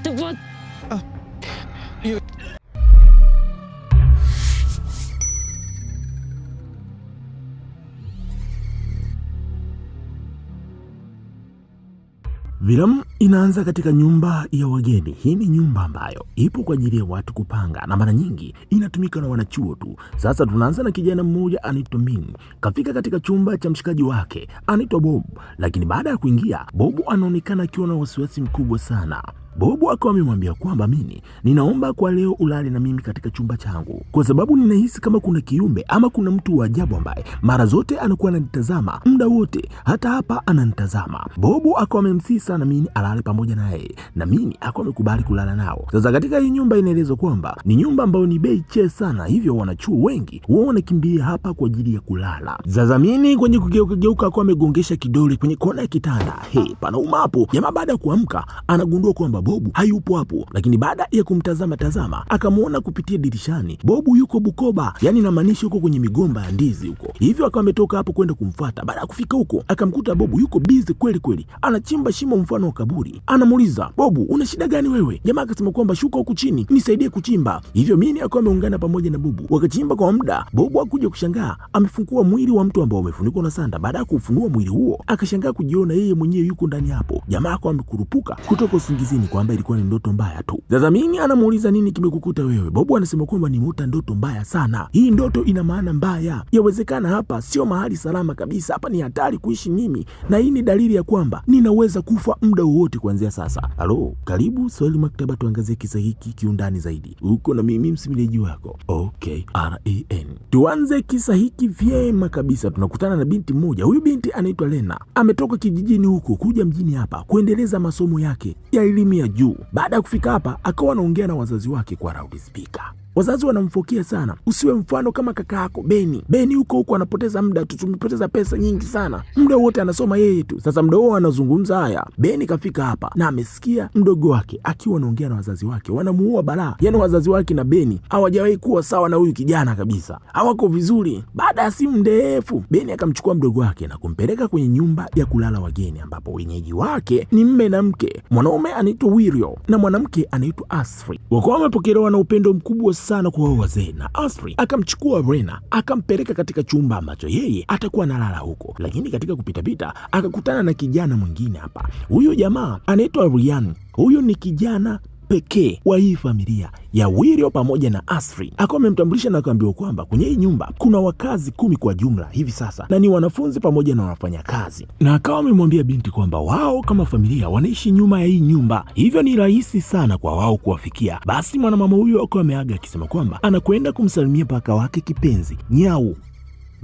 Tunggu. Yuk. Filamu inaanza katika nyumba ya wageni. Hii ni nyumba ambayo ipo kwa ajili ya watu kupanga na mara nyingi inatumika na wanachuo tu. Sasa tunaanza na kijana mmoja anaitwa Min. Kafika katika chumba cha mshikaji wake anaitwa Bob, lakini baada ya kuingia Bob anaonekana akiwa na wasiwasi mkubwa sana. Bob akawa amemwambia kwamba mimi ninaomba kwa leo ulale na mimi katika chumba changu, kwa sababu ninahisi kama kuna kiumbe ama kuna mtu wa ajabu ambaye mara zote anakuwa ananitazama muda wote, hata hapa ananitazama. Bob akawa amemsihi sana mimi alale pamoja naye na mimi akawa amekubali kulala nao. Sasa katika hii nyumba inaelezwa kwamba ni nyumba ambayo ni bei che sana, hivyo wanachuo wengi wao wanakimbia hapa kwa ajili ya kulala. Sasa mimi kwenye kugeuka akawa amegongesha kidole kwenye kona ya kitanda. Panauma hapo. Jamaa baada ya kuamka anagundua kwamba Bob hayupo hapo, lakini baada ya kumtazama akamwona kupitia dirishani. Bob yuko Bukoba, yani inamaanisha yuko kwenye migomba ya ndizi huko. Hivyo akawa ametoka hapo kwenda kumfuata. Baada ya kufika huko akamkuta Bob yuko busy kweli kweli, anachimba shimo mfano wa kaburi. Anamuuliza, Bob, una shida gani wewe? Jamaa akasema kwamba shuka huku chini nisaidie kuchimba. Hivyo mimi akawa ameungana pamoja na Bob, wakachimba kwa muda. Bob akuja kushangaa amefungua mwili wa mtu ambao umefunikwa na sanda. Baada ya kufunua mwili huo akashangaa kujiona yeye mwenyewe yuko ndani hapo. Jamaa akawa amekurupuka kutoka usingizini kwamba ilikuwa ni ndoto mbaya tu. Sasa mimi anamuuliza, nini kimekukuta wewe? Bob anasema kwamba nimeota ndoto mbaya sana. Hii ndoto ina maana mbaya. Yawezekana hapa sio mahali salama kabisa. Hapa ni hatari kuishi mimi, na hii ni dalili ya kwamba ninaweza kufa muda wowote kuanzia sasa. Halo, karibu Swahili Maktaba, tuangazie kisa hiki kiundani zaidi. Uko na mimi msimuliaji wako OKRAN. Tuanze kisa hiki vyema kabisa. Tunakutana na binti mmoja. Huyu binti anaitwa Lena. Ametoka kijijini huko kuja mjini hapa kuendeleza masomo yake ya elimu ya juu. Baada ya kufika hapa akawa anaongea na wazazi wake kwa loudspeaker. Wazazi wanamfokia sana, usiwe mfano kama kaka yako Beni. Beni huko anapoteza muda tu, tumepoteza pesa nyingi sana, muda wote anasoma yeye tu. Sasa muda huo anazungumza haya, Beni kafika hapa na amesikia mdogo wake akiwa anaongea na wazazi wake, wanamuua balaa. Yaani wazazi wake na Beni hawajawahi kuwa sawa na huyu kijana kabisa, hawako vizuri. Baada ya simu ndefu, Beni akamchukua mdogo wake na kumpeleka kwenye nyumba ya kulala wageni, ambapo wenyeji wake ni mme na mke. Mwanaume anaitwa Wirio na mwanamke anaitwa Asri. Wakawa wamepokelewa na upendo mkubwa sana kwa wazee, na Asri akamchukua Rena akampeleka katika chumba ambacho yeye atakuwa analala huko. Lakini katika kupitapita akakutana na kijana mwingine hapa. Huyo jamaa anaitwa Ryan. Huyo ni kijana pekee wa hii familia ya Wirio pamoja na Asri. Akawa amemtambulisha na akaambiwa kwamba kwenye hii nyumba kuna wakazi 10 kwa jumla hivi sasa, na ni wanafunzi pamoja na wafanyakazi. Na akawa amemwambia binti kwamba wao kama familia wanaishi nyuma ya hii nyumba, hivyo ni rahisi sana kwa wao kuwafikia. Basi mwanamama huyo akawa ameaga akisema kwamba anakwenda kumsalimia paka wake kipenzi Nyau.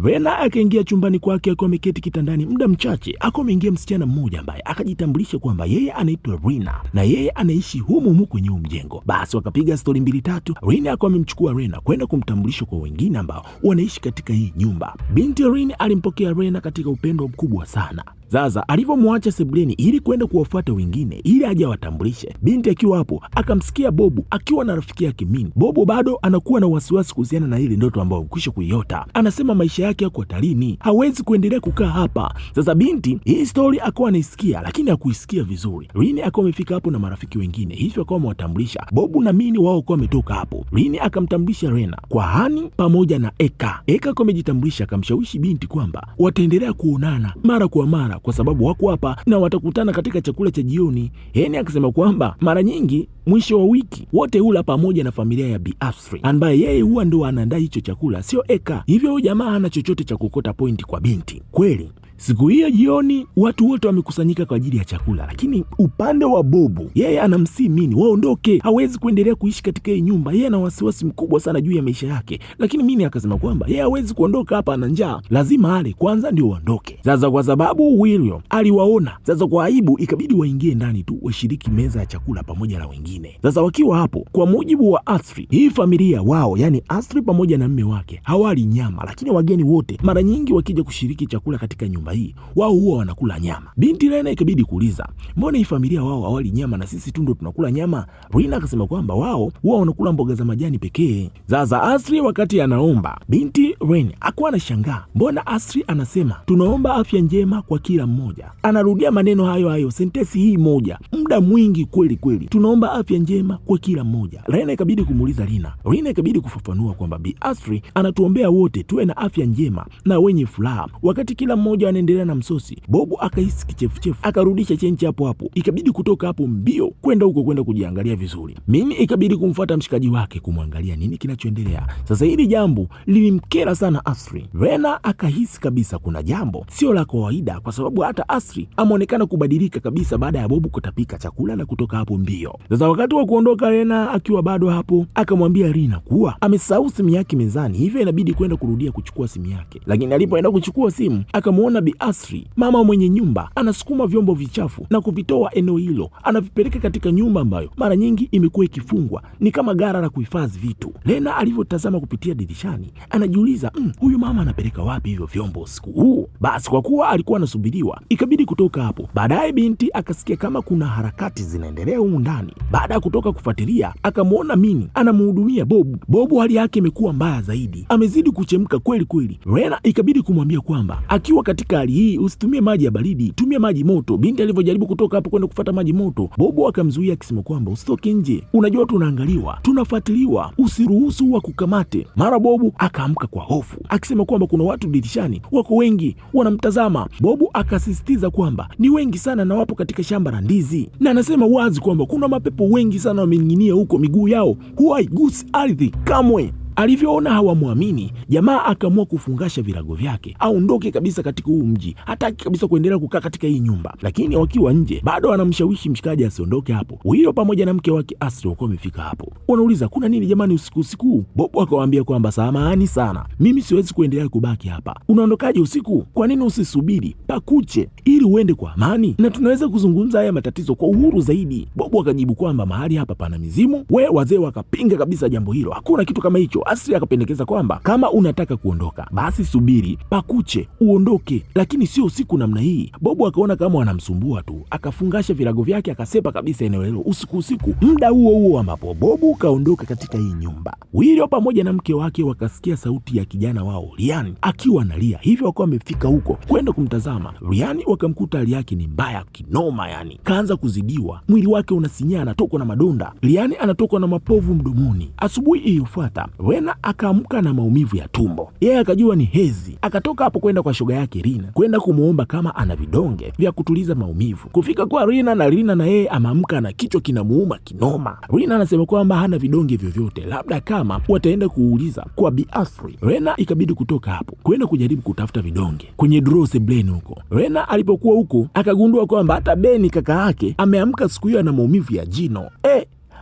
Rena akaingia chumbani kwake akiwa ameketi kitandani. Muda mchache akawa ameingia msichana mmoja ambaye akajitambulisha kwamba yeye anaitwa Rina na yeye anaishi humu kwenye mjengo. Basi wakapiga stori 2-3. Rina akawa amemchukua Rena kwenda kumtambulisha kwa wengine ambao wanaishi katika hii nyumba. Binti Rina alimpokea Rena katika upendo mkubwa sana. Sasa alivyomwacha sebuleni ili kwenda kuwafuata wengine ili aje awatambulishe, binti akiwa hapo akamsikia Bob akiwa na rafiki yake Min. Bob bado anakuwa na wasiwasi kuhusiana na ile ndoto ambayo amekwisha kuiota. Anasema maisha yake yako hatarini, hawezi kuendelea kukaa hapa. Sasa binti hii story akawa anaisikia, lakini hakuisikia vizuri. Rini akawa amefika hapo na marafiki wengine, hivyo akawa amewatambulisha Bob na Min. Wao kwa wametoka hapo. Rini akamtambulisha Rena kwa Hani pamoja na Eka. Eka kwa amejitambulisha, akamshawishi binti kwamba wataendelea kuonana mara kwa mara kwa sababu wako hapa na watakutana katika chakula cha jioni. Heni akasema kwamba mara nyingi mwisho wa wiki wote hula pamoja na familia ya Bi Asri, ambaye yeye huwa ndo anaandaa hicho chakula, sio Eka. Hivyo huyu jamaa hana chochote cha kukota pointi kwa binti. Kweli siku hiyo jioni watu wote wamekusanyika kwa ajili ya chakula, lakini upande wa Bob yeye anamsihi Mini waondoke, hawezi kuendelea kuishi katika hii nyumba. Yeye ana wasiwasi mkubwa sana juu ya maisha yake, lakini Mini akasema kwamba yeye hawezi kuondoka hapa, ana njaa, lazima ale kwanza ndio waondoke. Sasa kwa sababu William aliwaona, sasa kwa aibu ikabidi waingie ndani tu washiriki meza ya chakula pamoja na wengine. Sasa wakiwa hapo, kwa mujibu wa Asri, hii familia wao, yani Asri pamoja na mume wake hawali nyama, lakini wageni wote mara nyingi wakija kushiriki chakula katika nyumba nyumba hii wao huwa wanakula nyama. Binti Rena ikabidi kuuliza, mbona hii familia wao hawali nyama na sisi tu ndo tunakula nyama? Rina akasema kwamba wao huwa wanakula mboga za majani pekee. Sasa Asri wakati anaomba, binti Rena akuwa anashangaa, mbona Asri anasema tunaomba afya njema kwa kila mmoja? Anarudia maneno hayo sentensi hii moja muda mwingi kweli kweli, tunaomba afya njema kwa kila mmoja. Rena ikabidi kumuuliza Rina. Rina ikabidi kufafanua kwamba Bi Asri anatuombea wote tuwe na afya njema na wenye furaha. Wakati kila mmoja anaendelea na msosi, Bobu akahisi kichefuchefu, akarudisha chenchi hapo. Ikabidi kutoka hapo mbio kwenda huko kwenda kujiangalia vizuri. Mimi ikabidi kumfuata mshikaji wake kumwangalia nini kinachoendelea. Sasa hili jambo lilimkera sana Asri. Rena akahisi kabisa kuna jambo sio la kawaida, kwa sababu hata Asri ameonekana kubadilika kabisa baada ya Bobu kutapika chakula na kutoka hapo mbio. Sasa wakati wa kuondoka, Rena akiwa bado hapo akamwambia Rina kuwa amesahau simu yake mezani, hivyo inabidi kwenda kurudia kuchukua simu yake. Lakini alipoenda kuchukua simu akamuona Bi Asri, mama mwenye nyumba, anasukuma vyombo vichafu na kuvitoa eneo hilo, anavipeleka katika nyumba ambayo mara nyingi imekuwa ikifungwa, ni kama gara la kuhifadhi vitu. Rena alivyotazama kupitia dirishani anajiuliza, huyu mama anapeleka wapi hivyo vyombo usiku huu? Basi kwa kuwa alikuwa anasubiriwa, ikabidi kutoka hapo. Baadaye binti akasikia kama kuna harakati zinaendelea humu ndani. Baada ya kutoka kufuatilia, akamwona Mini anamhudumia Bobu. Bobu hali yake imekuwa mbaya zaidi, amezidi kuchemka kweli kweli. Rena ikabidi kumwambia kwamba akiwa katika hali hii usitumie maji ya baridi, tumia maji moto. Binti alivyojaribu kutoka hapo kwenda kufuata maji moto, Bobu akamzuia akisema kwamba usitoke nje, unajua tunaangaliwa, tunafuatiliwa, usiruhusu wa kukamate. Mara Bobu akaamka kwa hofu akisema kwamba kuna watu dirishani, wako wengi wanamtazama. Bobu akasisitiza kwamba ni wengi sana na wapo katika shamba la ndizi, na anasema wazi kwamba kuna mapepo wengi sana wamening'inia huko, miguu yao huwa haigusi ardhi kamwe. Alivyoona hawamwamini, jamaa akaamua kufungasha virago vyake aondoke kabisa katika huu mji, hataki kabisa kuendelea kukaa katika hii nyumba. Lakini wakiwa nje bado anamshawishi mshikaji asiondoke hapo. Huyo pamoja na mke wake Asri wako wamefika hapo, wanauliza kuna nini jamani usiku? Bobu akawaambia kwamba samahani sana, mimi siwezi kuendelea kubaki hapa. Unaondokaje usiku? Kwa nini usisubiri pakuche ili uende kwa amani na tunaweza kuzungumza haya matatizo kwa uhuru zaidi? Bobu akajibu kwamba mahali hapa pana mizimu. Wazee wakapinga kabisa jambo hilo, hakuna kitu kama hicho. Asri akapendekeza kwamba kama unataka kuondoka basi subiri pakuche uondoke, lakini sio usiku namna hii. Bobu akaona kama wanamsumbua tu, akafungasha virago vyake akasepa kabisa eneo hilo usiku. Muda huo ambapo Bobu kaondoka katika hii nyumba, Wilio pamoja na mke wake wakasikia sauti ya kijana wao Rian akiwa analia, hivyo wakawa wamefika huko kwenda kumtazama. Rian wakamkuta hali yake ni mbaya kinoma, yani kaanza kuzidiwa, mwili wake unasinyaa, anatokwa na madonda. Rian anatokwa na mapovu mdomoni. Asubuhi iliyofuata Rena akaamka na maumivu ya tumbo. Yeye akajua ni hezi, akatoka hapo kwenda kwa shoga yake Rina kwenda kumuomba kama ana vidonge vya kutuliza maumivu. Kufika kwa Rina na yeye ameamka na kichwa kinamuuma kinoma. Rina anasema kwamba hana vidonge vyovyote, labda kama wataenda kuuliza kwa Bi Asri. Rena ikabidi kutoka hapo kwenda kujaribu kutafuta vidonge kwenye drose Blen huko. Rena alipokuwa huko akagundua kwamba hata Beni kaka yake ameamka siku hiyo na maumivu ya jino.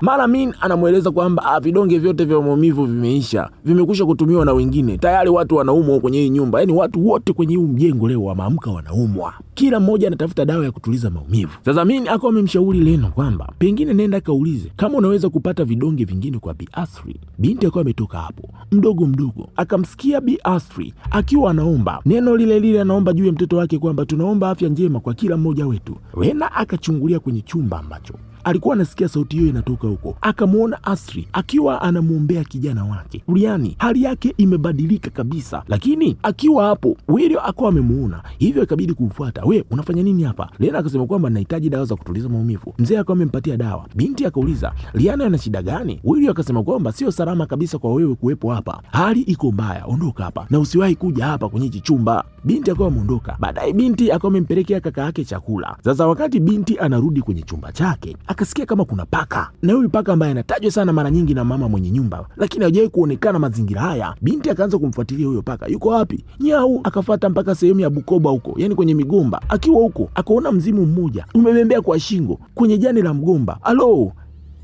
Mara Min anamweleza kwamba vidonge vyote vya maumivu vimeisha, vimekwisha kutumiwa na wengine. Tayari watu wanaumwa kwenye hii nyumba. Yaani watu wote kwenye huu mjengo leo wameamka wanaumwa. Kila mmoja anatafuta dawa ya kutuliza maumivu. Sasa Min akawa amemshauri Leno kwamba pengine nenda kaulize kama unaweza kupata vidonge vingine kwa Bi Asri. Binti akawa ametoka hapo mdogo akamsikia Bi Asri akiwa anaomba neno lile anaomba juu ya mtoto wake kwamba tunaomba afya njema kwa kila mmoja wetu. Rena akachungulia kwenye chumba ambacho alikuwa anasikia sauti hiyo inatoka huko, akamwona Asri akiwa anamwombea kijana wake Riani. Hali yake imebadilika kabisa, lakini akiwa hapo Wilio akawa amemuona, hivyo ikabidi kumfuata. Unafanya nini hapa? Lena akasema kwamba nahitaji dawa za kutuliza maumivu. Mzee akawa amempatia dawa. Binti akauliza Riani ana shida gani? Wilio akasema kwamba sio salama kabisa kwa wewe kuwepo hapa, hali iko mbaya, ondoka hapa na usiwahi kuja hapa kwenye chumba. Binti akawa ameondoka. Baadaye binti akawa amempelekea kaka yake chakula. Sasa wakati binti anarudi kwenye chumba chake akasikia kama kuna paka, na huyu paka ambaye anatajwa sana mara nyingi na mama mwenye nyumba, lakini hajawahi kuonekana mazingira haya. Binti akaanza kumfuatilia huyo paka, yuko wapi? Nyau. Akafuata mpaka sehemu ya Bukoba huko, yani kwenye migomba. Akiwa huko akaona mzimu mmoja umebembea kwa shingo kwenye jani la mgomba.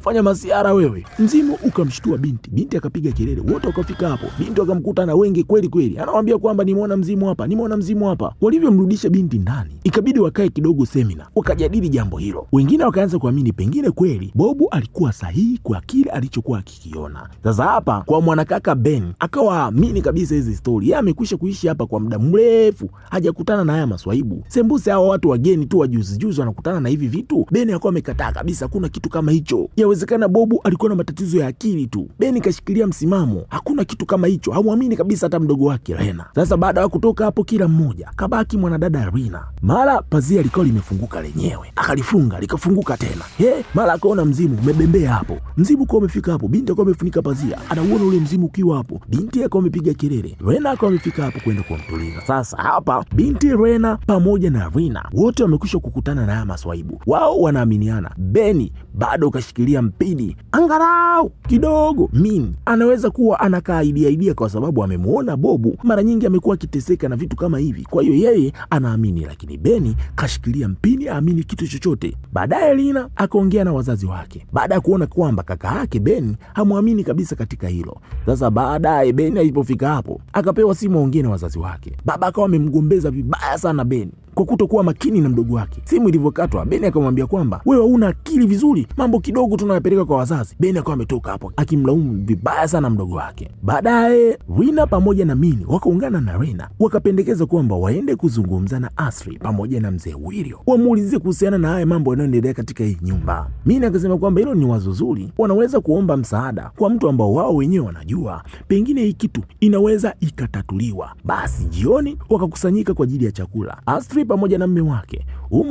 fanya masiara wewe. Mzimu ukamshtua binti. Binti akapiga kelele, wote wakafika hapo. Binti wakamkuta na wengi kweli kweli, anamwambia kwamba nimeona mzimu hapa, nimeona mzimu hapa. Walivyomrudisha binti ndani, ikabidi wakae kidogo semina, wakajadili jambo hilo. Wengine wakaanza kuamini pengine kweli Bobu alikuwa sahihi kwa kile alichokuwa akikiona. Sasa hapa kwa mwanakaka Ben akawa amini kabisa hizi story. Yeye amekwisha kuishi hapa kwa muda mrefu, hajakutana na haya maswaibu. Sembuse hao watu wageni tu wajuzi wanakutana na hivi vitu. Ben akawa amekataa kabisa, hakuna kitu kama hicho. Yawezekana Bobu alikuwa na matatizo ya akili tu. Ben kashikilia msimamo, hakuna kitu kama hicho. Hamuamini kabisa hata mdogo wake Rena. Sasa baada ya kutoka hapo, kila mmoja kabaki mwanadada Rina. Mara pazia likawa limefunguka lenyewe, akalifunga likafunguka tena. Mara akaona mzimu umebembea hapo. Mzimu kwa umefika hapo, binti akawa amefunika pazia, anauona ule mzimu ukiwa hapo. Binti akawa amepiga kelele, Rena akawa amefika hapo kwenda kumtuliza. Sasa hapa binti Rena pamoja na Rina wote wamekwisha kukutana na haya maswaibu. Wao wanaaminiana Beni bado kashikilia mpini angalau kidogo. Min anaweza kuwa anakaa idea kwa sababu amemuona Bobu mara nyingi amekuwa akiteseka na vitu kama hivi, kwa hiyo yeye anaamini, lakini Beni kashikilia mpini, aamini kitu chochote. Baadaye Lina akaongea na wazazi wake baada ya kuona kwamba kaka yake Beni hamwamini kabisa katika hilo. Sasa baadaye Beni alipofika hapo akapewa simu aongee na wazazi wake. Baba akawa amemgombeza vibaya sana Beni kwa kutokuwa makini na mdogo wake. Simu ilivyokatwa, Beni akamwambia kwamba wewe huna akili vizuri, mambo kidogo tunayapeleka kwa wazazi. Beni akawa ametoka hapo akimlaumu vibaya sana mdogo wake. Baadaye Rina pamoja na Mini wakaungana na Rena wakapendekeza kwamba waende kuzungumza na Asri pamoja na mzee Wirio, wamuulizie kuhusiana na haya mambo yanayoendelea katika hii nyumba. Mini akasema kwamba hilo ni wazo zuri, wanaweza kuomba msaada kwa mtu ambao wao wenyewe wanajua pengine hii kitu inaweza ikatatuliwa. Basi jioni wakakusanyika kwa ajili ya chakula. Asri pamoja na mume wake.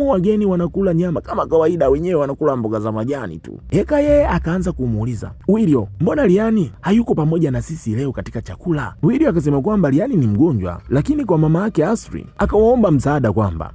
Wageni wanakula nyama kama kawaida, wenyewe wanakula mboga za majani tu. Yeye akaanza kumuuliza Wirio, mbona Liani hayuko pamoja na sisi leo katika chakula? Wirio akasema kwamba Liani ni mgonjwa, lakini kwa mama yake Asri akawaomba msaada kwamba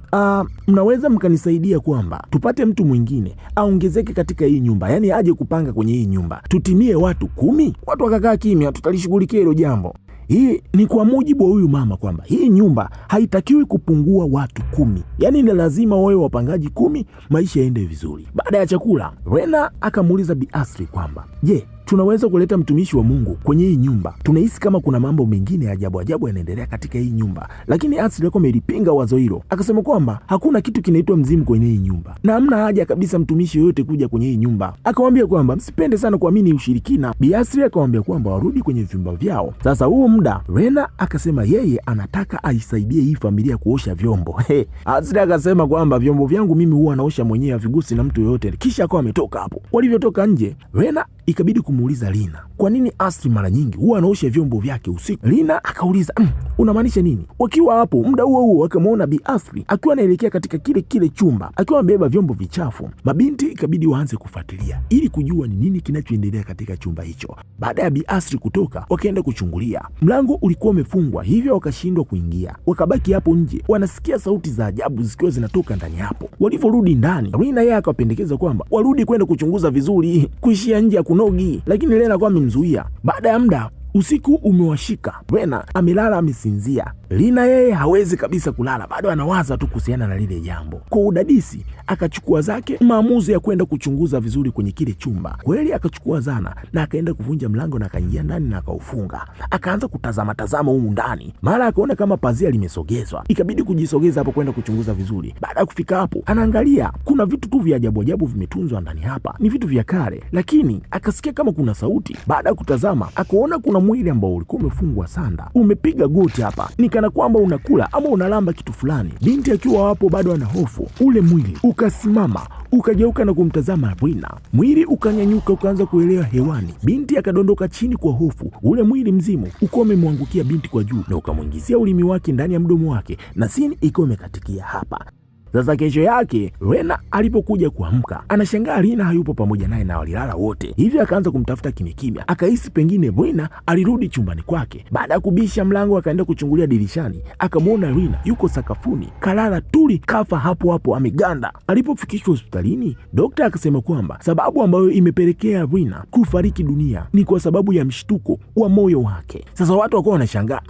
mnaweza mkanisaidia kwamba tupate mtu mwingine aongezeke katika hii nyumba, yani aje kupanga kwenye hii nyumba, tutimie watu 10. Watu wakakaa kimya, tutalishughulikia hilo jambo. Hii ni kwa mujibu wa huyu mama kwamba hii nyumba haitakiwi kupungua watu 10. Yaani ni lazima wawe wapangaji 10, maisha yaende vizuri. Baada ya chakula, Rena akamuuliza Bi Asri kwamba, "Je, tunaweza kuleta mtumishi wa Mungu kwenye hii nyumba? Tunahisi kama kuna mambo mengine ya ajabu yanaendelea katika hii nyumba." Lakini Asri alikuwa amelipinga wazo hilo. Akasema kwamba hakuna kitu kinaitwa mzimu kwenye hii nyumba na hamna haja kabisa mtumishi yoyote kuja kwenye hii nyumba. Akamwambia kwamba msipende sana kuamini ushirikina. Bi Asri akamwambia kwamba warudi kwenye vyumba vyao. Sasa huo muda Rena akasema yeye anataka aisaidie hii familia kuosha vyombo. Asri akasema kwamba vyombo vyangu mimi huwa naosha mwenyewe, havigusi na mtu yoyote. Kisha akawa ametoka hapo. Walivyotoka nje, Rena ikabidi kumuuliza Lina, kwa nini Asri mara nyingi huwa anaosha vyombo vyake usiku? Lina akauliza, unamaanisha nini? Wakiwa hapo muda huo akamwona Bi Asri akiwa anaelekea katika kile chumba akiwa amebeba vyombo vichafu. Mabinti ikabidi waanze kufuatilia ili kujua ni nini kinachoendelea katika chumba hicho. Baada ya Bi Asri kutoka, wakaenda kuchungulia. Mlango ulikuwa umefungwa, hivyo wakashindwa kuingia. Wakabaki hapo nje, wanasikia sauti za ajabu zikiwa zinatoka ndani hapo. Walivyorudi ndani, Lina yeye akapendekeza kwamba warudi kwenda kuchunguza vizuri, kuishia nje kunogi, lakini Lena kwa amemzuia. Baada ya muda usiku umewashika, Rena amelala amesinzia. Lina yeye hawezi kabisa kulala, bado anawaza tu kuhusiana na lile jambo. Kwa udadisi akachukua zake maamuzi ya kwenda kuchunguza vizuri kwenye kile chumba. Kweli akachukua zana na akaenda kuvunja mlango na akaingia ndani na akaufunga. Akaanza kutazama humu ndani. Mara akaona kama pazia limesogezwa. Ikabidi kujisogeza hapo kwenda kuchunguza vizuri. Baada ya kufika hapo, anaangalia kuna vitu tu vya ajabu vimetunzwa ndani hapa. Ni vitu vya kale, lakini akasikia kama kuna sauti. Baada ya kutazama, akaona kuna mwili ambao ulikuwa umefungwa sanda. Umepiga goti hapa. Kana kwamba unakula ama unalamba kitu fulani. Binti akiwa hapo bado ana hofu. Ule mwili ukasimama, ukageuka na kumtazama Rina. Mwili ukanyanyuka ukaanza kuelea hewani. Binti akadondoka chini kwa hofu. Ule mwili mzimu uko umemwangukia binti kwa juu na ukamwingizia ulimi wake ndani ya mdomo wake na sini iko imekatikia hapa. Sasa kesho yake Rena alipokuja kuamka, anashangaa Rina hayupo pamoja naye na walilala wote. Hivyo akaanza kumtafuta kimya. Akahisi pengine Rina alirudi chumbani kwake. Baada ya kubisha mlango, akaenda kuchungulia dirishani, akamwona Rina yuko sakafuni, kalala tuli, kafa hapo ameganda. Alipofikishwa hospitalini, daktari akasema kwamba sababu ambayo imepelekea Rina kufariki dunia ni kwa sababu ya mshtuko wa moyo wake. Sasa watu wakawa wanashangaa,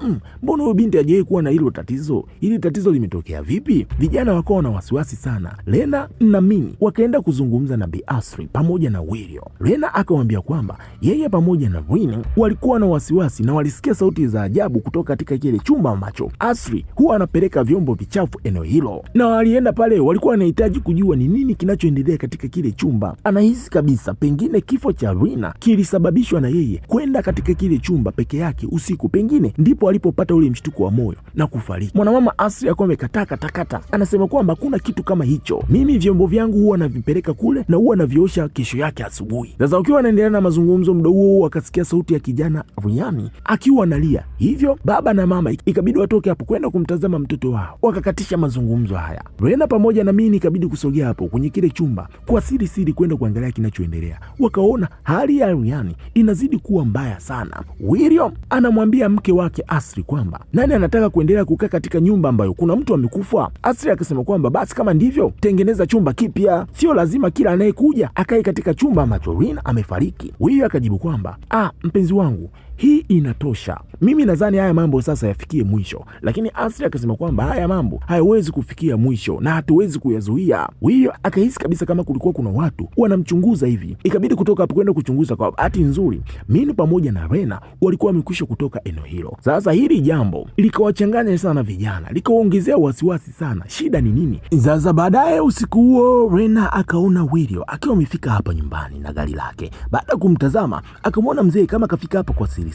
mbona huyo binti hajawahi kuwa na hilo tatizo? Hili tatizo limetokea vipi? Vijana wakawa wasiwasi sana. Lena na Min wakaenda kuzungumza na Bi Asri pamoja na William. Lena akamwambia kwamba yeye pamoja na Rin walikuwa na wasiwasi na walisikia sauti za ajabu kutoka katika kile chumba ambacho Asri huwa anapeleka vyombo vichafu eneo hilo, na walienda pale, walikuwa wanahitaji kujua ni nini kinachoendelea katika kile chumba. Anahisi kabisa pengine kifo cha Rina kilisababishwa na yeye kwenda katika kile chumba peke yake usiku, pengine ndipo alipopata ule mshtuko wa moyo na kufariki. Mwanamama Asri akawa amekataa katakata, anasema kwamba hakuna kitu kama hicho, mimi vyombo vyangu huwa navipeleka kule na huwa naviosha kesho yake asubuhi. Sasa ukiwa anaendelea na mazungumzo, muda huo akasikia sauti ya kijana Ryan akiwa analia, hivyo baba na mama ikabidi watoke hapo kwenda kumtazama mtoto wao. Wakakatisha mazungumzo haya. Rena pamoja na Min ikabidi kusogea hapo kwenye kile chumba kwa siri kwenda kuangalia kinachoendelea. Wakaona hali ya Ryan inazidi kuwa mbaya sana. William anamwambia mke wake Asri kwamba nani anataka kuendelea kukaa katika nyumba ambayo kuna mtu amekufa. Asri akasema kwamba basi kama ndivyo tengeneza chumba kipya, sio lazima kila anayekuja akae katika chumba ambacho Rina amefariki. William akajibu kwamba mpenzi wangu, hii inatosha, mimi nadhani haya mambo sasa yafikie mwisho. Lakini Asri akasema kwamba haya mambo hayawezi kufikia mwisho na hatuwezi kuyazuia. Huyo akahisi kabisa kama kulikuwa kuna watu wanamchunguza hivi, ikabidi kutoka hapo kwenda kuchunguza. Kwa bahati nzuri Min pamoja na Rena walikuwa wamekwisha kutoka eneo hilo. Sasa hili jambo likawachanganya sana vijana, likawaongezea wasiwasi sana. Shida ni nini? Sasa baadaye usiku huo Rena akaona William akiwa amefika hapa nyumbani na gari lake. Baada ya kumtazama akamwona mzee kama kafika hapa kwa siri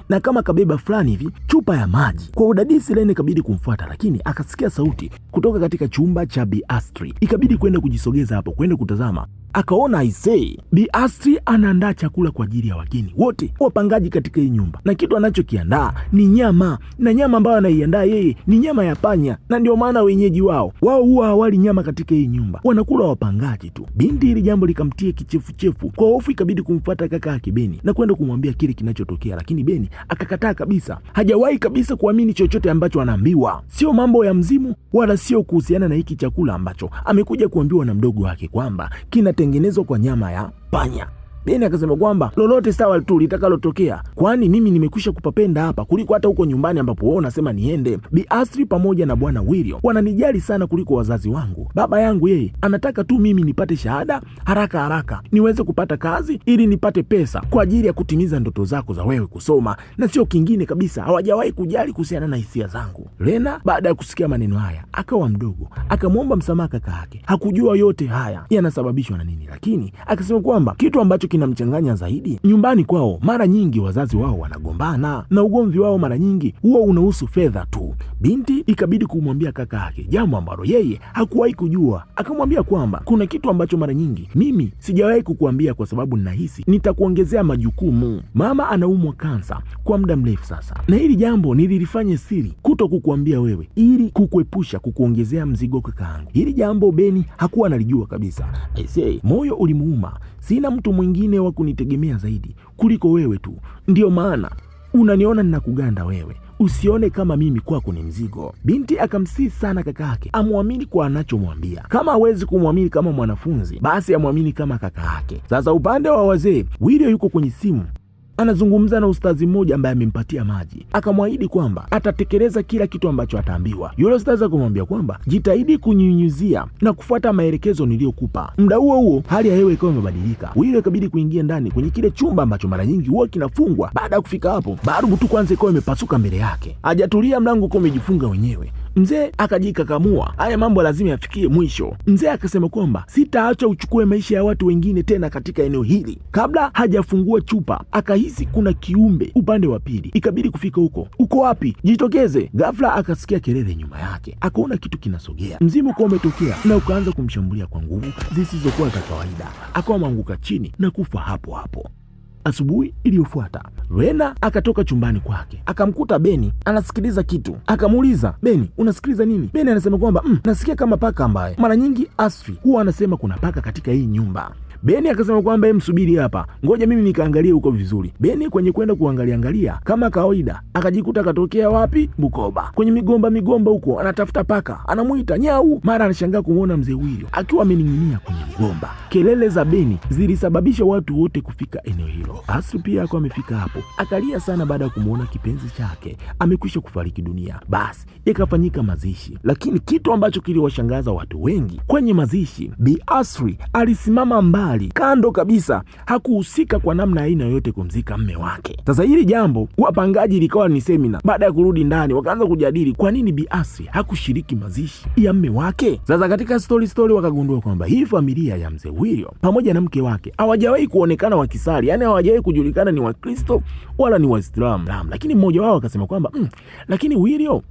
na kama kabeba fulani hivi chupa ya maji. Kwa udadisi Lena ikabidi kumfuata, lakini akasikia sauti kutoka katika chumba cha Bi Asri. Ikabidi kwenda kujisogeza hapo kwenda kutazama, akaona aisee, Bi Asri anaandaa chakula kwa ajili ya wageni wote wapangaji katika hii nyumba, na kitu anachokiandaa ni nyama, na nyama ambayo anaiandaa yeye ni nyama ya panya, na ndio maana wenyeji wao huwa hawali nyama katika hii nyumba, wanakula wapangaji tu. Binti hili jambo likamtia kichefuchefu. Kwa hofu ikabidi kumfuata kaka yake Beni na kwenda kumwambia kile kinachotokea, lakini Beni akakataa kabisa. Hajawahi kabisa kuamini chochote ambacho anaambiwa, sio mambo ya mzimu wala sio kuhusiana na hiki chakula ambacho amekuja kuambiwa na mdogo wake kwamba kinatengenezwa kwa nyama ya panya. Beni akasema kwamba lolote sawa tu litakalotokea, kwani mimi nimekwisha kupapenda hapa kuliko hata huko nyumbani ambapo wao unasema niende. Bi Asri pamoja na bwana William wananijali sana kuliko wazazi wangu. Baba yangu yeye anataka tu mimi nipate shahada haraka niweze kupata kazi ili nipate pesa kwa ajili ya kutimiza ndoto zako za wewe kusoma, na sio kingine kabisa. Hawajawahi kujali kuhusiana na hisia zangu. Lena baada ya kusikia maneno haya akawa mdogo, akamwomba msamaha kaka yake. Hakujua yote haya yanasababishwa na nini, lakini akasema kwamba kitu ambacho kinamchanganya zaidi, nyumbani kwao mara nyingi wazazi wao wanagombana na ugomvi wao mara nyingi huwa unahusu fedha tu. Binti ikabidi kumwambia kaka yake jambo ambalo yeye hakuwahi kujua. Akamwambia kwamba kuna kitu ambacho mara nyingi mimi sijawahi kukuambia kwa sababu ninahisi nitakuongezea majukumu. Mama anaumwa kansa kwa muda mrefu sasa, na hili jambo nililifanya siri kuto kukuambia wewe ili kukuepusha kukuongezea mzigo kakaangu. Hili jambo Beni hakuwa analijua kabisa. Aisee, moyo ulimuuma. Sina mtu mwingine wa kunitegemea zaidi kuliko wewe tu, ndio maana unaniona ninakuganda wewe, usione kama mimi kwako ni mzigo. Binti akamsihi sana kaka yake amwamini kwa anachomwambia. Kama hawezi kumwamini kama mwanafunzi, basi amwamini kama kaka yake. Sasa upande wa wazee, William yuko kwenye simu anazungumza na ustazi mmoja ambaye amempatia maji, akamwahidi kwamba atatekeleza kila kitu ambacho ataambiwa. Yule ustazi akamwambia kwamba jitahidi kunyunyuzia na kufuata maelekezo niliyokupa. Muda huo hali ya hewa ikawa imebadilika. William ikabidi kuingia ndani kwenye kile chumba ambacho mara nyingi huwa kinafungwa. Baada ya kufika hapo, barubu tu kwanza ikawa imepasuka mbele yake. Hajatulia, mlango uko umejifunga wenyewe. Mzee akajikakamua, haya mambo lazima yafikie mwisho. Mzee akasema kwamba sitaacha uchukue maisha ya watu wengine tena katika eneo hili. Kabla hajafungua chupa, akahisi kuna kiumbe upande wa pili. Ikabidi kufika huko. Uko wapi? Jitokeze. Ghafla akasikia kelele nyuma yake, akaona kitu kinasogea. Mzimu uko umetokea na ukaanza kumshambulia kwa nguvu zisizokuwa za kawaida. Akawa manguka chini na kufa hapo hapo. Asubuhi iliyofuata, Rena akatoka chumbani kwake, akamkuta Beni anasikiliza kitu. Akamuuliza, Beni, unasikiliza nini? Beni anasema kwamba nasikia kama paka ambaye mara nyingi Asri huwa anasema kuna paka katika hii nyumba. Beni akasema kwamba msubiri hapa, ngoja mimi nikaangalie huko vizuri. Beni kwenye kwenda kuangalia kama kawaida akajikuta katokea wapi? Bukoba. Kwenye migomba huko anatafuta paka, anamuita nyau. Mara anashangaa kumuona mzee Wilio akiwa amening'inia kwenye mgomba. Kelele za Beni zilisababisha watu wote kufika eneo hilo. Asri pia akawa amefika hapo, akalia sana baada ya kumuona kipenzi chake amekwisha kufariki dunia. Basi yakafanyika mazishi, lakini kitu ambacho kiliwashangaza watu wengi kwenye mazishi, Bi Asri alisimama mbali kando kabisa, hakuhusika kwa namna aina yoyote kumzika mme wake. Sasa hili jambo wapangaji likawa ni semina. Baada ya kurudi ndani, wakaanza kujadili kwa nini Bi Asri hakushiriki mazishi ya mme wake. Sasa katika story wakagundua kwamba hii familia ya mzee Wilio pamoja na mke wake hawajawahi kuonekana wakisali, yani hawajawahi kujulikana ni Wakristo wala ni Waislamu. Lakini mmoja wao akasema kwamba lakini Wilio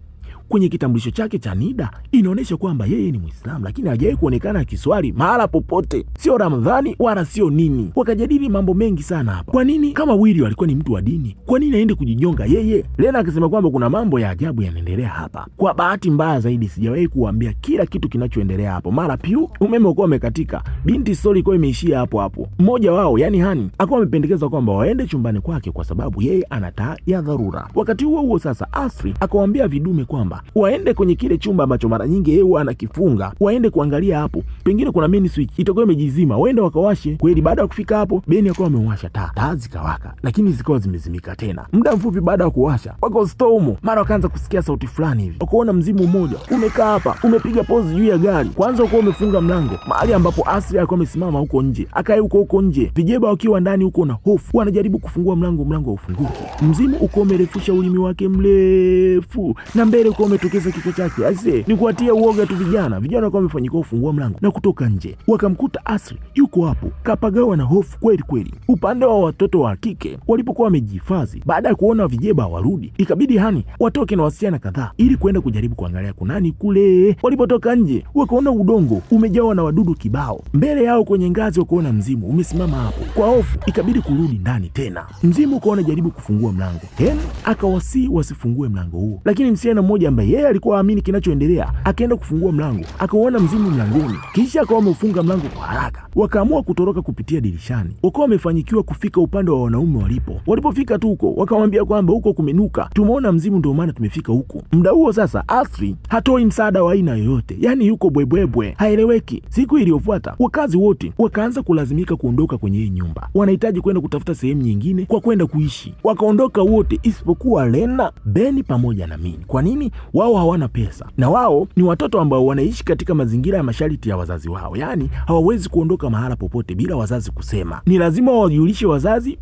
kwenye kitambulisho chake cha NIDA inaonyesha kwamba yeye ni Muislamu, lakini hajawahi kuonekana akiswali mahala popote, sio Ramadhani wala sio nini. Wakajadili mambo mengi sana hapa. Kwa nini kama Wilio alikuwa ni mtu wa dini, kwa nini aende kujinyonga yeye? Lena akasema kwamba kuna mambo ya ajabu yanaendelea hapa. Kwa bahati mbaya zaidi sijawahi kuambia kila kitu kinachoendelea hapo. Mara piu umeme uko umekatika, binti story iko imeishia hapo. Mmoja wao yani Hani akawa amependekeza kwamba waende chumbani kwake kwa sababu yeye ana taa ya dharura. Wakati huo sasa Asri akawaambia vidume kwamba waende kwenye kile chumba ambacho mara nyingi yeye anakifunga, waende kuangalia hapo, pengine kuna main switch itakuwa imejizima, waende wakawashe. Kweli baada ya kufika hapo, Beni akawa amewasha taa zikawaka, lakini zikawa zimezimika tena. Muda mfupi baada ya kuwasha, wako storm, mara wakaanza kusikia sauti fulani hivi. Wakaona mzimu mmoja umekaa hapa, umepiga pose juu ya gari. Kwanza uko umefunga mlango mahali ambapo Asri alikuwa amesimama huko nje, akae huko nje. Vijeba wakiwa ndani huko na hofu, wanajaribu kufungua mlango haufunguki. Mzimu uko umerefusha ulimi wake mrefu na mbele uko umetokeza kichwa chake. Aise, ni kuatia uoga tu vijana wakawa wamefanyika kufungua mlango na kutoka nje. Wakamkuta Asri yuko hapo kapagawa na hofu kweli. Upande wa watoto wa kike walipokuwa wamejihifadhi, baada ya kuona vijeba warudi, ikabidi Hani watoke na wasichana kadhaa ili kwenda kujaribu kuangalia kunani kule. Walipotoka nje, wakaona udongo umejawa na wadudu kibao. Mbele yao kwenye ngazi wakaona mzimu umesimama hapo. Kwa hofu ikabidi kurudi ndani tena. Mzimu ukaona jaribu kufungua mlango, Hen akawasi wasifungue mlango huo, lakini msichana mmoja ambaye yeye alikuwa aamini kinachoendelea akaenda kufungua mlango, akaona mzimu mlangoni, kisha akawa amefunga mlango kwa haraka. Wakaamua kutoroka kupitia dirishani. Wakawa wamefanyikiwa kufika upande wa wanaume walipo. Walipofika tu huko, wakamwambia kwamba huko kumenuka, tumeona mzimu ndio maana tumefika huko. Muda huo sasa Asri hatoi msaada wa aina yoyote, yani yuko bwebwebwe, haeleweki. Siku iliyofuata wakazi wote wakaanza kulazimika kuondoka kwenye hii nyumba, wanahitaji kwenda kutafuta sehemu nyingine kwa kwenda kuishi. Wakaondoka wote isipokuwa Lena, Beni pamoja na Mini. Kwa nini? Wao hawana pesa na wao ni watoto ambao wanaishi katika mazingira ya masharti ya wazazi wao, yani hawawezi kuondoka mahala popote bila wazazi kusema. Ni lazima wajulishe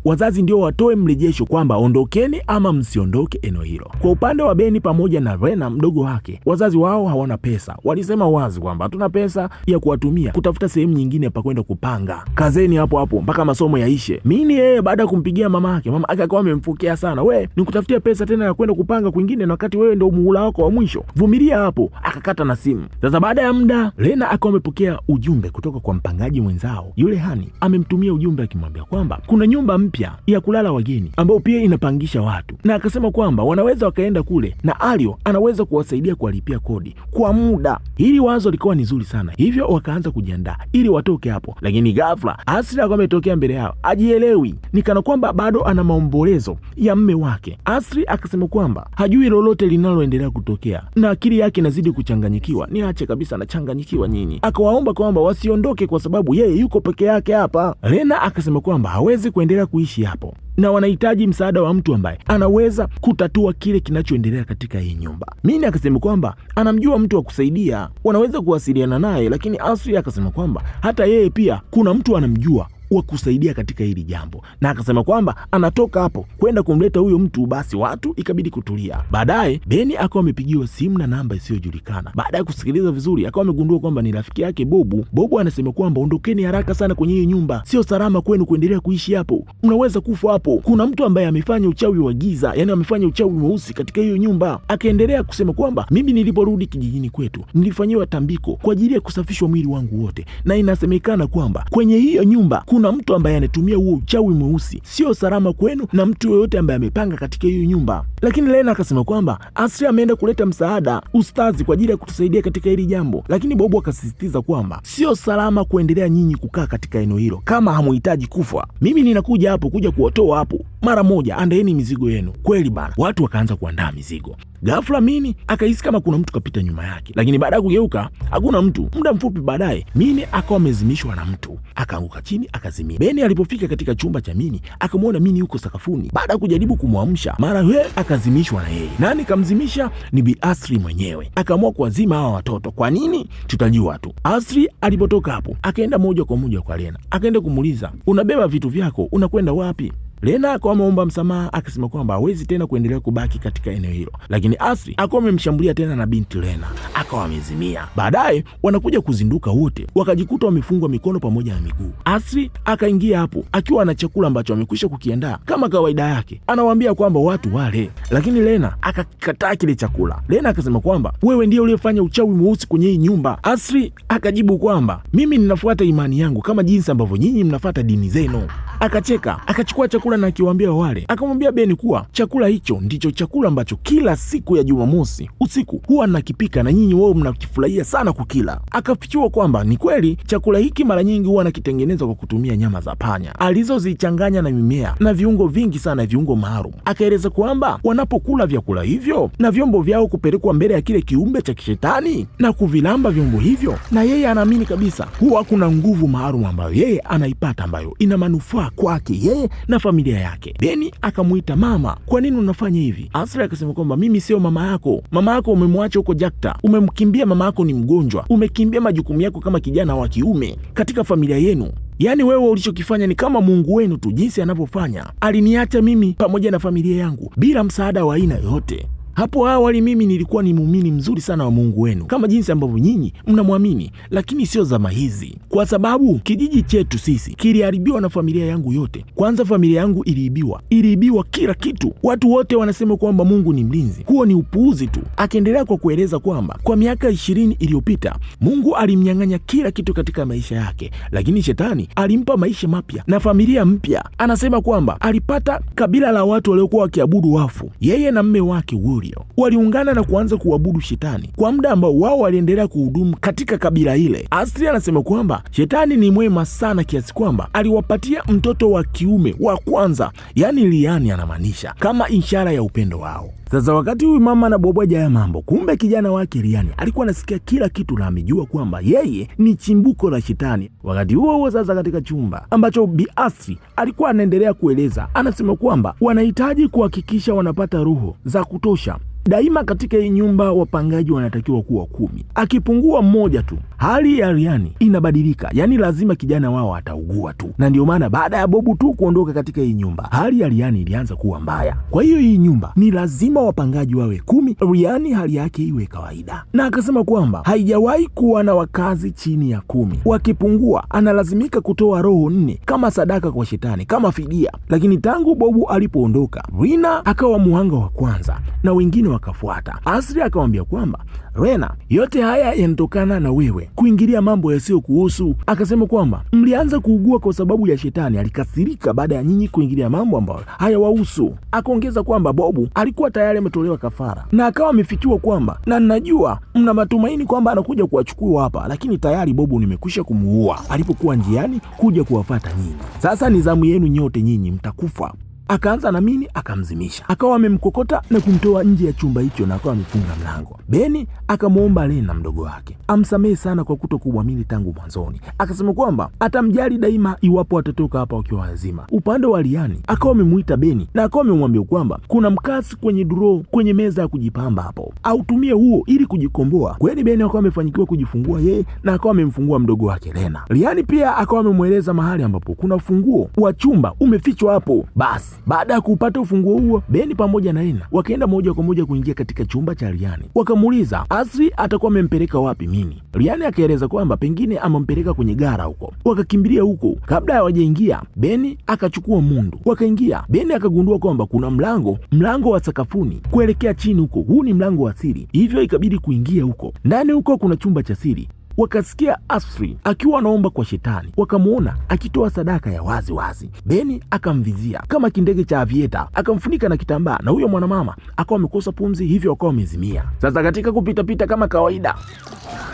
wazazi ndio watoe mrejesho kwamba ondokeni ama msiondoke eneo hilo. Kwa upande wa Beni pamoja na Rena mdogo wake, wazazi wao hawana pesa. Walisema wazi kwamba hatuna pesa ya kuwatumia kutafuta sehemu nyingine pa kwenda kupanga, kazeni hapo mpaka masomo yaishe. Mini yeye baada ya kumpigia mama yake akawa amemfokea sana, we nikutafutia pesa tena ya kwenda kupanga kwingine na wakati wewe ndio muhula wako wa mwisho, vumilia hapo. Akakata na simu. Sasa baada ya muda Lena akawa amepokea ujumbe kutoka kwa mpangaji mwenzao. Yule Hani amemtumia ujumbe akimwambia kwamba kuna nyumba mpya ya kulala wageni ambao pia inapangisha watu, na akasema kwamba wanaweza wakaenda kule na Alio anaweza kuwasaidia kuwalipia kodi kwa muda. Hili wazo likawa ni zuri sana, hivyo wakaanza kujiandaa ili watoke hapo. Lakini ghafla Asri akawa ametokea mbele yao, ajielewi, ni kana kwamba bado ana maombolezo ya mme wake. Asri akasema kwamba hajui lolote linaloendelea kutokea na akili yake inazidi kuchanganyikiwa. Niache kabisa, nachanganyikiwa nyinyi. Akawaomba kwamba wasiondoke kwa sababu yeye yuko peke yake hapa. Lena akasema kwamba hawezi kuendelea kuishi hapo na wanahitaji msaada wa mtu ambaye anaweza kutatua kile kinachoendelea katika hii nyumba. Mini akasema kwamba anamjua mtu wa kusaidia, wanaweza kuwasiliana naye, lakini Asri akasema kwamba hata yeye pia kuna mtu anamjua wa kusaidia katika hili jambo, na akasema kwamba anatoka hapo kwenda kumleta huyo mtu. Basi watu ikabidi kutulia. Baadaye Beni akawa amepigiwa simu na namba isiyojulikana. Baada ya kusikiliza vizuri, akawa amegundua kwamba ni rafiki yake Bobu anasema kwamba ondokeni haraka sana kwenye hii nyumba, sio salama kwenu kuendelea kuishi hapo, mnaweza kufa hapo. Kuna mtu ambaye amefanya uchawi wa giza, yani amefanya uchawi mweusi katika hiyo nyumba. Akaendelea kusema kwamba mimi niliporudi kijijini kwetu nilifanyiwa tambiko kwa ajili ya kusafishwa mwili wangu wote, na inasemekana kwamba kwenye hiyo nyumba kuna mtu ambaye anatumia huo uchawi mweusi, sio salama kwenu na mtu yoyote ambaye amepanga katika hiyo nyumba. Lakini Lena akasema kwamba Asri ameenda kuleta msaada ustazi kwa ajili ya kutusaidia katika hili jambo, lakini Bobu akasisitiza kwamba sio salama kuendelea nyinyi kukaa katika eneo hilo kama hamuhitaji kufa. Mimi ninakuja hapo kuja kuwatoa hapo mara moja, andaeni mizigo yenu. Kweli bana, watu wakaanza kuandaa mizigo. Ghafla Mini akahisi kama kuna mtu kapita nyuma yake, lakini baada ya kugeuka hakuna mtu. Muda mfupi baadaye Mini akawa amezimishwa na mtu, akaanguka chini akazimia. Beni alipofika katika chumba cha Mini akamwona Mini yuko sakafuni. Baada ya kujaribu kumwamsha, mara akazimishwa na yeye. Nani kamzimisha? Ni Bi Asri mwenyewe. Akaamua kuwazima hawa watoto. Kwa nini? Tutajua tu. Asri alipotoka hapo akaenda moja kwa moja kwa Lena, akaenda kumuuliza, unabeba vitu vyako unakwenda wapi? Lena akawa ameomba msamaha, akasema kwamba hawezi tena kuendelea kubaki katika eneo hilo, lakini Asri akawa amemshambulia tena na binti Lena akawa amezimia. Baadaye wanakuja kuzinduka wote, wakajikuta wamefungwa mikono pamoja na miguu. Asri akaingia hapo akiwa na chakula ambacho amekwisha kukiandaa kama kawaida yake, anawaambia kwamba watu wale, lakini Lena akakataa kile chakula. Lena akasema kwamba wewe ndiye uliyefanya uchawi mweusi kwenye hii nyumba. Asri akajibu kwamba mimi ninafuata imani yangu kama jinsi ambavyo nyinyi mnafuata dini zenu. Akacheka, akachukua chakula na akiwaambia wale, akamwambia Beni kuwa chakula hicho ndicho chakula ambacho kila siku ya Jumamosi usiku huwa nakipika na nyinyi wao mnakifurahia sana kukila. Akafichua kwamba ni kweli chakula hiki mara nyingi huwa nakitengeneza kwa kutumia nyama za panya alizozichanganya na mimea na viungo vingi sana, viungo maalum. Akaeleza kwamba wanapokula vyakula hivyo na vyombo vyao kupelekwa mbele ya kile kiumbe cha kishetani na kuvilamba vyombo hivyo, na yeye anaamini kabisa huwa kuna nguvu maalum ambayo yeye anaipata ambayo ina manufaa kwake yeye na familia yake. Beni akamuita mama, kwa nini unafanya hivi? Asri akasema kwamba mimi sio mama yako. Mama yako umemwacha huko Jakta, umemkimbia. Mama yako ni mgonjwa, umekimbia majukumu yako kama kijana wa kiume katika familia yenu. Yaani wewe ulichokifanya ni kama Mungu wenu tu jinsi anavyofanya. Aliniacha mimi pamoja na familia yangu bila msaada wa aina yoyote. Hapo awali mimi nilikuwa ni muumini mzuri sana wa Mungu wenu kama jinsi ambavyo nyinyi mnamwamini, lakini sio zama hizi, kwa sababu kijiji chetu sisi kiliharibiwa na familia yangu yote. Kwanza familia yangu iliibiwa kila kitu. Watu wote wanasema kwamba Mungu ni mlinzi, huo ni upuuzi tu. Akaendelea kwa kueleza kwamba kwa miaka 20 iliyopita Mungu alimnyang'anya kila kitu katika maisha yake, lakini shetani alimpa maisha mapya na familia mpya. Anasema kwamba alipata kabila la watu waliokuwa wakiabudu wafu. Yeye na mme wake waliungana na kuanza kuabudu shetani kwa muda ambao wao waliendelea kuhudumu katika kabila ile. Asri anasema kwamba shetani ni mwema sana kiasi kwamba aliwapatia mtoto wa kiume wa kwanza, yani Liani anamaanisha, kama ishara ya upendo wao. Sasa wakati huyu mama anabwabwaja ya mambo, kumbe kijana wake Liani alikuwa anasikia kila kitu na amejua kwamba yeye ni chimbuko la shetani. Wakati huo sasa katika chumba ambacho Bi Asri alikuwa anaendelea kueleza, anasema kwamba wanahitaji kuhakikisha wanapata roho za kutosha. Daima katika hii nyumba wapangaji wanatakiwa kuwa 10. Akipungua mmoja tu, hali ya Liani inabadilika, yani lazima kijana wao ataugua tu. Na ndio maana baada ya Bobu tu kuondoka katika hii nyumba, hali ya Liani ilianza kuwa mbaya. Kwa hiyo hii nyumba ni lazima wapangaji wawe 10, Liani hali yake iwe kawaida. Na akasema kwamba haijawahi kuwa na wakazi chini ya 10. Wakipungua analazimika kutoa roho 4 kama sadaka kwa shetani, kama fidia. Lakini tangu Bobu alipoondoka, Rina akawa muhanga wa kwanza na wengine wakafuata. Asri akamwambia kwamba Rena, yote haya yanatokana na wewe kuingilia mambo yasiyo kuhusu. Akasema kwamba mlianza kuugua kwa sababu ya shetani alikasirika baada ya nyinyi kuingilia mambo ambayo hayawahusu. Akaongeza kwamba Bobu alikuwa tayari ametolewa kafara na akawa amefichua kwamba, na najua mna matumaini kwamba anakuja kuwachukua hapa, lakini tayari Bobu nimekwisha kumuua alipokuwa njiani kuja kuwafuata nyinyi. Sasa ni zamu yenu nyote, nyinyi mtakufa. Akaanza na Mini akamzimisha, akawa amemkokota na kumtoa nje ya chumba hicho na akawa amefunga mlango. Beni akamwomba Lena mdogo wake amsamehe sana kwa kutokumwamini tangu mwanzoni. Akasema kwamba atamjali daima iwapo atatoka hapa wakiwa wazima. Upande wa Liani akawa amemuita Beni na akawa amemwambia kwamba kuna mkasi kwenye draw kwenye meza ya kujipamba hapo, autumie huo ili kujikomboa. Kweli Beni akawa amefanikiwa kujifungua yeye na akawa amemfungua mdogo wake Lena. Liani pia akawa amemweleza mahali ambapo kuna funguo wa chumba umefichwa hapo. Basi baada ya kupata ufunguo huo, Beni pamoja na Lena wakaenda moja kwa moja kuingia katika chumba cha Liani. Wakamuuliza Asri atakuwa amempeleka wapi Mini. Liani akaeleza kwamba pengine amempeleka kwenye gara huko. Wakakimbilia huko. Kabla hawajaingia, Beni akachukua mundu. Wakaingia. Beni akagundua kwamba kuna mlango wa sakafuni kuelekea chini huko. Huu ni mlango wa siri, hivyo ikabidi kuingia huko. Ndani huko kuna chumba cha siri. wakasikia Asri akiwa anaomba kwa shetani, wakamwona akitoa sadaka ya wazi wazi. Beni akamvizia kama kindege cha avieta, akamfunika na kitambaa, na huyo mwanamama akawa amekosa pumzi, hivyo akawa amezimia. Sasa katika kupitapita kama kawaida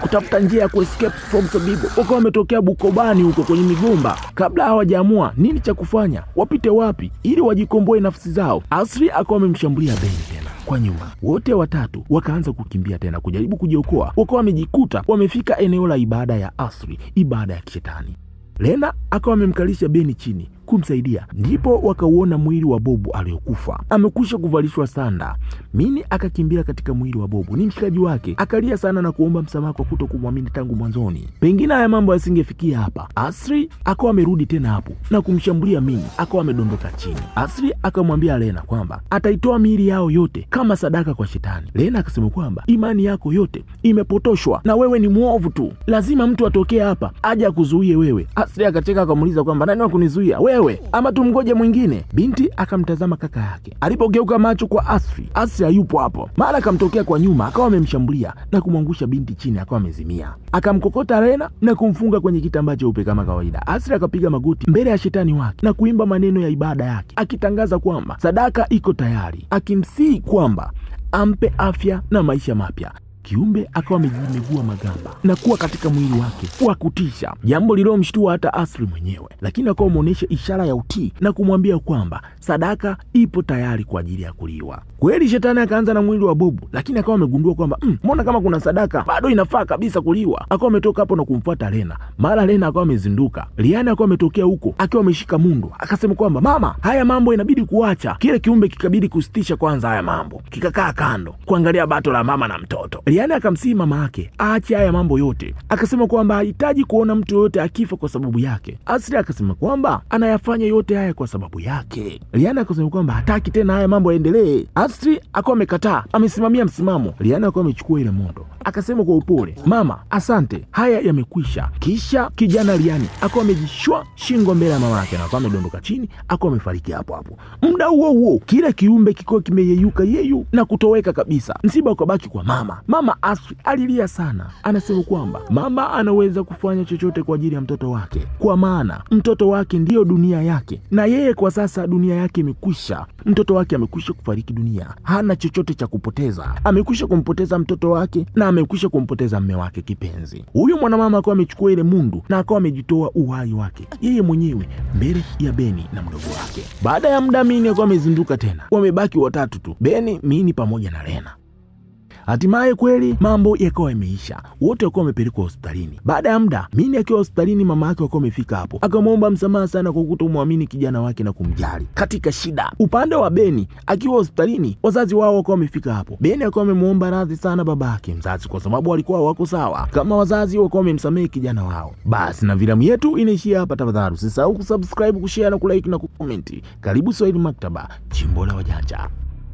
kutafuta njia ya kuescape from Sobibo, wakawa wametokea Bukobani huko kwenye migomba. Kabla hawajaamua nini cha kufanya, wapite wapi ili wajikomboe nafsi zao, Asri akawa amemshambulia Beni tena kwa nyuma. Wote watatu wakaanza kukimbia tena kujaribu kujiokoa, wakawa wamejikuta wamefika eneo la ibada ya Asri, ibada ya kishetani. Lena akawa amemkalisha Beni chini kumsaidia, ndipo wakauona mwili wa Bobu aliyokufa, amekwisha kuvalishwa sanda. Mini akakimbia katika mwili wa Bobu, ni mshikaji wake, akalia sana na kuomba msamaha kwa kutokumwamini tangu mwanzoni. Pengine haya mambo yasingefikia hapa. Asri akawa amerudi tena hapo na kumshambulia Mini, akawa amedondoka chini. Asri akamwambia Lena kwamba ataitoa miili yao yote kama sadaka kwa shetani. Lena akasema kwamba imani yako yote imepotoshwa na wewe ni mwovu tu, lazima mtu atokee hapa aje akuzuie wewe. Asri akacheka akamuuliza kwamba nani wa kunizuia, wewe ama tumngoje mwingine? Binti akamtazama kaka yake. Alipogeuka macho kwa Asri, Asri hayupo hapo. Mara akamtokea kwa nyuma, akawa amemshambulia na kumwangusha binti chini, akawa amezimia. Akamkokota Lena na kumfunga kwenye kitambaa cheupe kama kawaida. Asri akapiga magoti mbele ya shetani wake na kuimba maneno ya ibada yake, akitangaza kwamba sadaka iko tayari, akimsihi kwamba ampe afya na maisha mapya. Kiumbe akawa amejimegua magamba na kuwa katika mwili wake wa kutisha, jambo lililomshtua hata Asri mwenyewe, lakini akawa ameonyesha ishara ya utii na kumwambia kwamba sadaka ipo tayari kwa ajili ya kuliwa. Kweli shetani akaanza na mwili wa Bobu, lakini akawa amegundua kwamba mbona kama kuna sadaka bado inafaa kabisa kuliwa. Akawa ametoka hapo na kumfuata Lena. Mara Lena akawa amezinduka, Liana akawa ametokea huko akiwa ameshika mundu, akasema kwamba mama, haya mambo inabidi kuacha. Kile kiumbe kikabidi kusitisha kwanza haya mambo, kikakaa kando kuangalia bato la mama na mtoto. Liana akamsihi mama yake aache haya mambo yote, akasema kwamba hahitaji kuona mtu yoyote akifa kwa sababu yake. Asri akasema kwamba anayafanya yote haya kwa sababu yake. Liana akasema kwamba hataki tena haya mambo yaendelee. Asri akawa amekataa, amesimamia msimamo. Liana akawa amechukua ile mondo, akasema kwa upole, mama, asante, haya yamekwisha. Kisha kijana Liani akawa amejishwa shingo mbele ya mama yake na akawa amedondoka chini, akawa amefariki hapo hapo. Muda huo huo kile kiumbe kikuwa kimeyeyuka yeyu na kutoweka kabisa. Msiba ukabaki kwa mama. Mama Asri alilia sana, anasema kwamba mama anaweza kufanya chochote kwa ajili ya mtoto wake, kwa maana mtoto wake ndiyo dunia yake, na yeye kwa sasa dunia yake imekwisha. Mtoto wake amekwisha kufariki dunia, hana chochote cha kupoteza. Amekwisha kumpoteza mtoto wake na amekwisha kumpoteza mme wake kipenzi. Huyu mwanamama akawa amechukua ile mundu na akawa amejitoa uhai wake yeye mwenyewe mbele ya Beni na mdogo wake. Baada ya muda Mini akawa amezinduka tena, wamebaki watatu tu, Beni, Mini pamoja na Lena. Hatimaye kweli mambo yakawa yameisha, wote wakawa wamepelekwa hospitalini. Baada ya muda Mini akiwa hospitalini, mama yake wakawa wamefika hapo, akamwomba msamaha sana kwa kutomwamini kijana wake na kumjali katika shida. Upande wa Beni akiwa hospitalini, wazazi wao wakawa wamefika hapo. Beni akawa amemwomba radhi sana baba yake mzazi kwa sababu walikuwa wako sawa, kama wazazi wakawa wamemsamehe kijana wao. Basi na filamu yetu inaishia hapa. Tafadhali usisahau kusubscribe, kushare na kulike na kucomment. Karibu Swahili Maktaba, chimbo la wajanja.